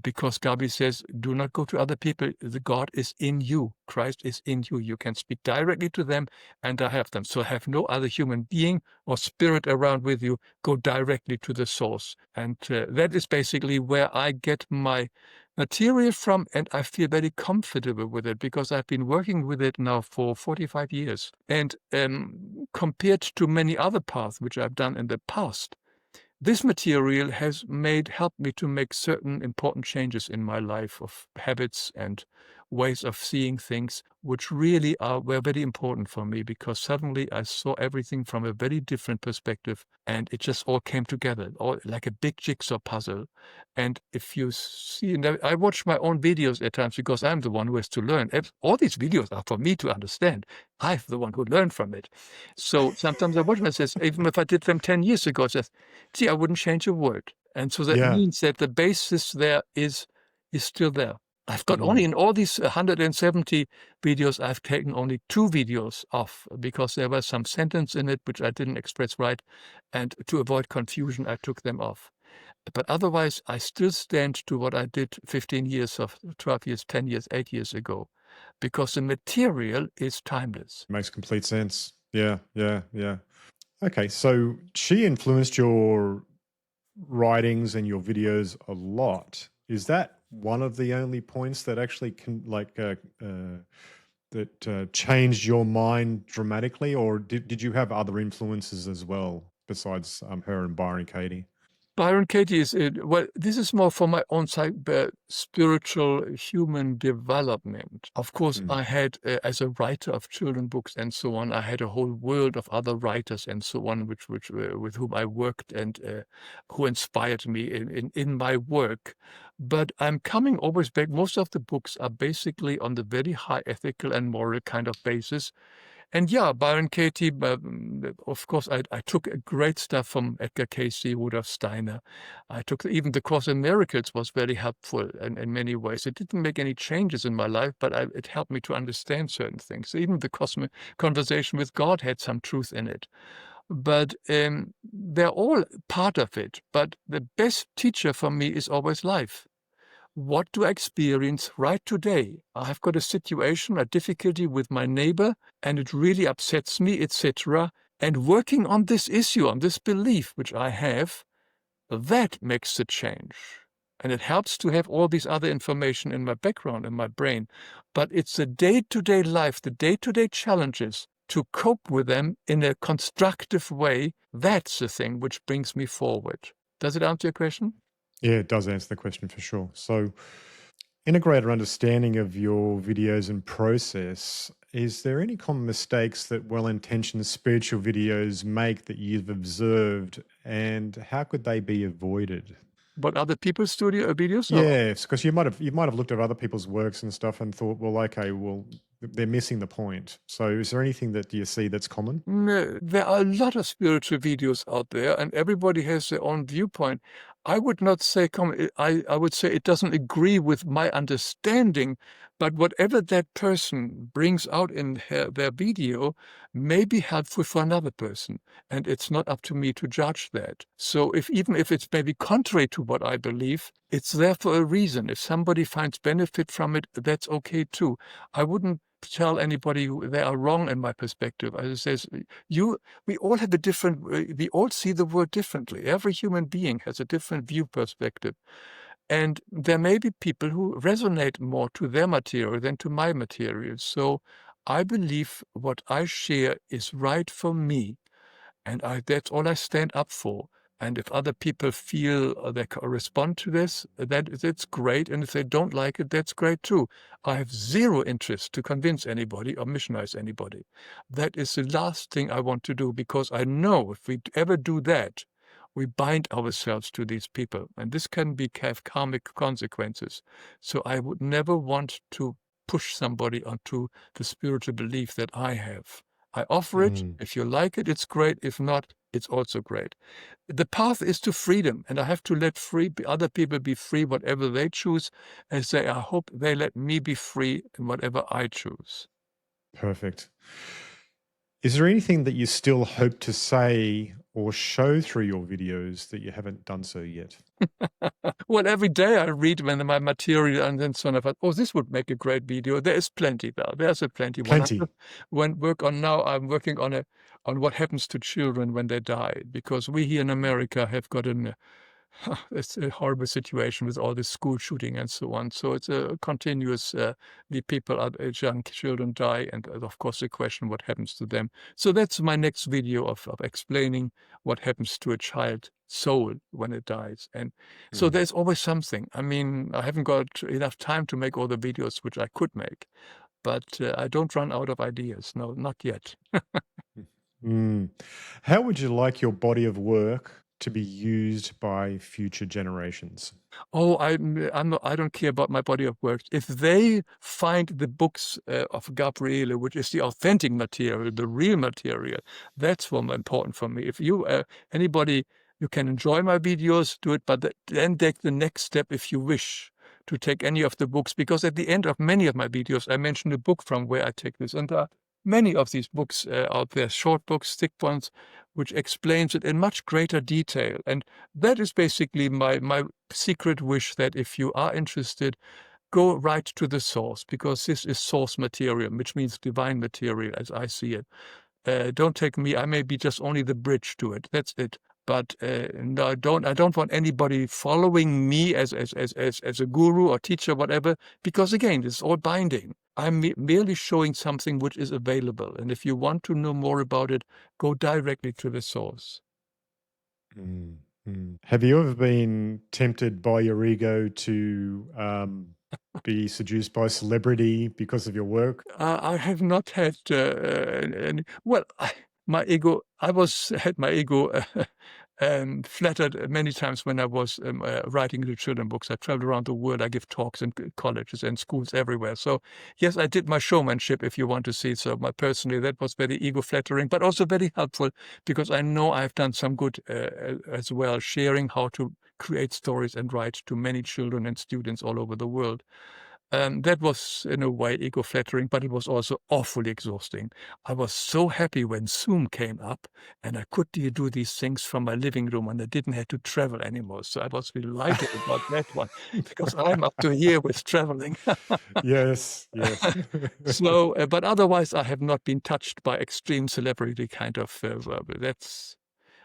[SPEAKER 2] because Gabi says, do not go to other people. The God is in you. Christ is in you. You can speak directly to them, and I have them. So have no other human being or spirit around with you. Go directly to the source. And that is basically where I get my material from, and I feel very comfortable with it, because I've been working with it now for 45 years. And compared to many other paths which I've done in the past, this material has helped me to make certain important changes in my life, of habits and ways of seeing things, which really were very important for me, because suddenly I saw everything from a very different perspective, and it just all came together, all like a big jigsaw puzzle. And if you see, I watch my own videos at times, because I'm the one who has to learn. All these videos are for me to understand. I'm the one who learned from it. So sometimes I watch myself, even if I did them 10 years ago, I says, see, I wouldn't change a word. And so that
[SPEAKER 1] Yeah.
[SPEAKER 2] means that the basis there is still there. I've got
[SPEAKER 1] Mm.
[SPEAKER 2] only, in all these 170 videos, I've taken only 2 videos off, because there was some sentence in it which I didn't express right. And to avoid confusion, I took them off. But otherwise, I still stand to what I did 15 years, of 12 years, 10 years, 8 years ago. because the material is timeless.
[SPEAKER 1] Makes complete sense. Yeah, yeah, yeah. Okay, so she influenced your writings and your videos a lot. Is that one of the only points that actually can changed your mind dramatically, or did you have other influences as well besides her and Byron Katie?
[SPEAKER 2] Byron Katie is well, this is more for my own spiritual human development. Of course,
[SPEAKER 1] Mm.
[SPEAKER 2] I had, as a writer of children books and so on, I had a whole world of other writers and so on, which with whom I worked and who inspired me in my work. But I'm coming always back. Most of the books are basically on the very high ethical and moral kind of basis. And yeah, Byron Katie, of course, I took great stuff from Edgar Cayce, Rudolf Steiner. I took even The Course in Miracles was very helpful in many ways. It didn't make any changes in my life, but it helped me to understand certain things. Even the Cosmic Conversation with God had some truth in it. But they're all part of it. But the best teacher for me is always life. What do I experience right today? I've got a situation, a difficulty with my neighbor, and it really upsets me, etc. And working on this issue, on this belief which I have, that makes the change. And it helps to have all these other information in my background, in my brain. But it's the day-to-day life, the day-to-day challenges, to cope with them in a constructive way. That's the thing which brings me forward. Does it answer your question?
[SPEAKER 1] Yeah, it does answer the question for sure. So, in a greater understanding of your videos and process, is there any common mistakes that well-intentioned spiritual videos make that you've observed, and how could they be avoided?
[SPEAKER 2] But other people's studio videos? Or
[SPEAKER 1] Yes, because you might have looked at other people's works and stuff and thought, well, okay, well, they're missing the point. So, is there anything that you see that's common?
[SPEAKER 2] no, there are a lot of spiritual videos out there, and everybody has their own viewpoint. I would not say I would say it doesn't agree with my understanding, but whatever that person brings out in their video may be helpful for another person, and it's not up to me to judge that. So even if it's maybe contrary to what I believe, it's there for a reason. If somebody finds benefit from it, that's okay too. I wouldn't tell anybody they are wrong in my perspective. As it says, we all have a different, we all see the world differently. Every human being has a different view perspective. And there may be people who resonate more to their material than to my material. So I believe what I share is right for me. And that's all I stand up for. And if other people feel they respond to this, that's great. And if they don't like it, that's great too. I have zero interest to convince anybody or missionize anybody. That is the last thing I want to do, because I know if we ever do that, we bind ourselves to these people. And this can have karmic consequences. So I would never want to push somebody onto the spiritual belief that I have. I offer it.
[SPEAKER 1] Mm.
[SPEAKER 2] If you like it, it's great. If not, it's also great. The path is to freedom, and I have to let other people be free, whatever they choose, and say, I hope they let me be free in whatever I choose.
[SPEAKER 1] Perfect. Is there anything that you still hope to say or show through your videos that you haven't done so yet?
[SPEAKER 2] Well, every day I read when my material and then so on. I thought, oh, this would make a great video. There is plenty now. There's a plenty.
[SPEAKER 1] Plenty.
[SPEAKER 2] Work on now. I'm working on what happens to children when they die, because we here in America have got it's a horrible situation with all this school shooting and so on. So it's a continuous, the people, young children die, and of course the question, what happens to them? So that's my next video of explaining what happens to a child soul when it dies. And so
[SPEAKER 1] Mm.
[SPEAKER 2] there's always something. I mean, I haven't got enough time to make all the videos which I could make, but I don't run out of ideas. No, not yet.
[SPEAKER 1] Mm. How would you like your body of work to be used by future generations?
[SPEAKER 2] Oh, I don't care about my body of work. If they find the books of Gabriele, which is the authentic material, the real material, that's what important for me. If anybody, you can enjoy my videos, do it, but then take the next step if you wish to take any of the books, because at the end of many of my videos, I mention a book from where I take this, and many of these books out there, short books, thick ones, which explains it in much greater detail. And that is basically my secret wish, that if you are interested, go right to the source, because this is source material, which means divine material as I see it. Don't take me. I may be just only the bridge to it. That's it. But no, I don't want anybody following me as a guru or teacher, whatever, because again, it's all binding. I'm merely showing something which is available. And if you want to know more about it, go directly to the source.
[SPEAKER 1] Have you ever been tempted by your ego to be seduced by celebrity because of your work?
[SPEAKER 2] I have not had any. Well, my ego. I had my ego flattered many times when I was writing the children books. I traveled around the world. I give talks in colleges and schools everywhere. So yes, I did my showmanship, if you want to see. So personally, that was very ego flattering, but also very helpful, because I know I've done some good as well, sharing how to create stories and write to many children and students all over the world. That was in a way ego flattering, but it was also awfully exhausting. I was so happy when Zoom came up and I could do these things from my living room and I didn't have to travel anymore. So I was delighted about that one, because I'm up to here with traveling.
[SPEAKER 1] Yes.
[SPEAKER 2] So, but otherwise I have not been touched by extreme celebrity kind of,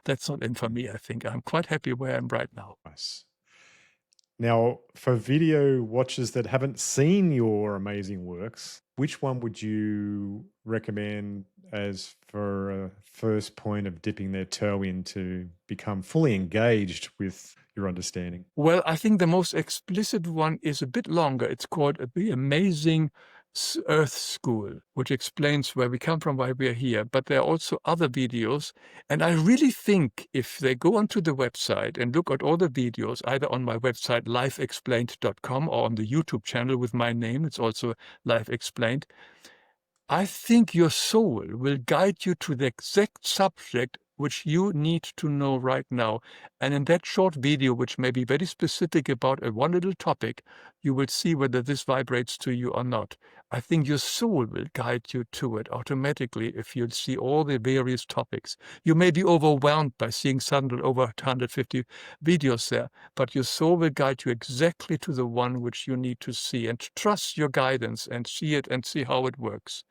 [SPEAKER 2] that's not in for me, I think. I'm quite happy where I'm right now.
[SPEAKER 1] Nice. Now, for video watchers that haven't seen your amazing works, which one would you recommend as for a first point of dipping their toe in to become fully engaged with your understanding?
[SPEAKER 2] Well, I think the most explicit one is a bit longer. It's called The Amazing Earth School, which explains where we come from, why we are here. But there are also other videos. And I really think if they go onto the website and look at all the videos, either on my website, lifeexplained.com, or on the YouTube channel with my name, it's also Life Explained, I think your soul will guide you to the exact subject which you need to know right now. And in that short video, which may be very specific about one little topic, you will see whether this vibrates to you or not. I think your soul will guide you to it automatically if you see all the various topics. You may be overwhelmed by seeing suddenly over 150 videos there, but your soul will guide you exactly to the one which you need to see, and trust your guidance and see it and see how it works.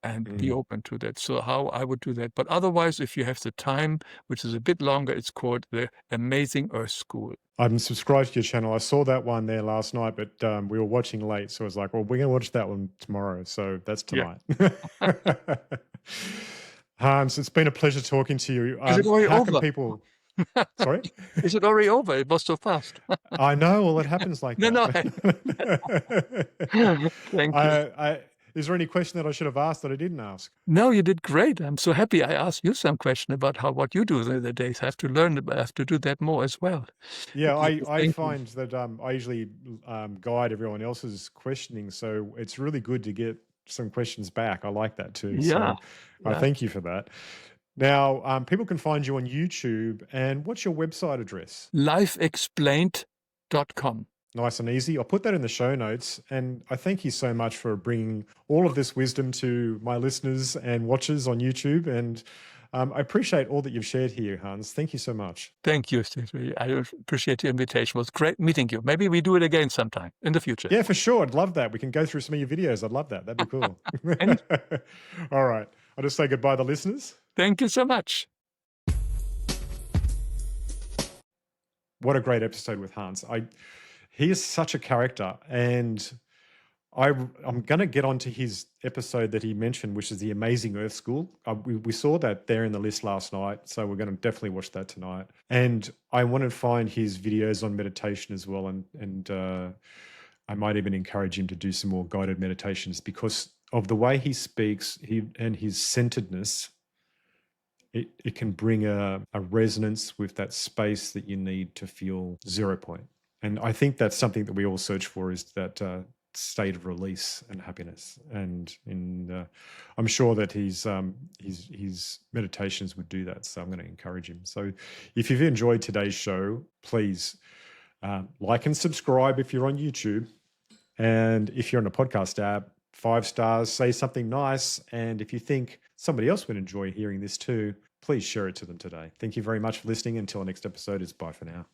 [SPEAKER 2] And be open to that. So how I would do that. But otherwise, if you have the time, which is a bit longer, it's called The Amazing Earth School.
[SPEAKER 1] I'm subscribed to your channel. I saw that one there last night, but we were watching late. So I was like, well, we're going to watch that one tomorrow. So that's tonight. Yeah. Hans, it's been a pleasure talking to you.
[SPEAKER 2] Is it already
[SPEAKER 1] how
[SPEAKER 2] over?
[SPEAKER 1] Can people... Sorry?
[SPEAKER 2] Is it already over? It was so fast.
[SPEAKER 1] I know. Well, it happens like that.
[SPEAKER 2] No. Thank you.
[SPEAKER 1] Is there any question that I should have asked that I didn't ask?
[SPEAKER 2] No, you did great. I'm so happy I asked you some question about what you do the days. I have to learn. I have to do that more as well.
[SPEAKER 1] Yeah, I find that I usually guide everyone else's questioning, so it's really good to get some questions back. I like that too.
[SPEAKER 2] Yeah.
[SPEAKER 1] So thank you for that. Now, people can find you on YouTube. And what's your website address?
[SPEAKER 2] lifeexplained.com.
[SPEAKER 1] Nice and easy. I'll put that in the show notes. And I thank you so much for bringing all of this wisdom to my listeners and watchers on YouTube. And I appreciate all that you've shared here, Hans. Thank you so much.
[SPEAKER 2] Thank you, Steve. I appreciate your invitation. It was great meeting you. Maybe we do it again sometime in the future.
[SPEAKER 1] Yeah, for sure. I'd love that. We can go through some of your videos. I'd love that. That'd be cool. All right. I'll just say goodbye to the listeners.
[SPEAKER 2] Thank you so much.
[SPEAKER 1] What a great episode with Hans. He is such a character, and I'm going to get onto his episode that he mentioned, which is The Amazing Earth School. We saw that there in the list last night, so we're going to definitely watch that tonight. And I want to find his videos on meditation as well, and I might even encourage him to do some more guided meditations because of the way he speaks and his centeredness. It can bring a resonance with that space that you need to feel 0 point. And I think that's something that we all search for, is that state of release and happiness. And I'm sure that his meditations would do that. So I'm going to encourage him. So if you've enjoyed today's show, please like and subscribe if you're on YouTube. And if you're on a podcast app, 5 stars, say something nice. And if you think somebody else would enjoy hearing this too, please share it to them today. Thank you very much for listening. Until our next episode, it's bye for now.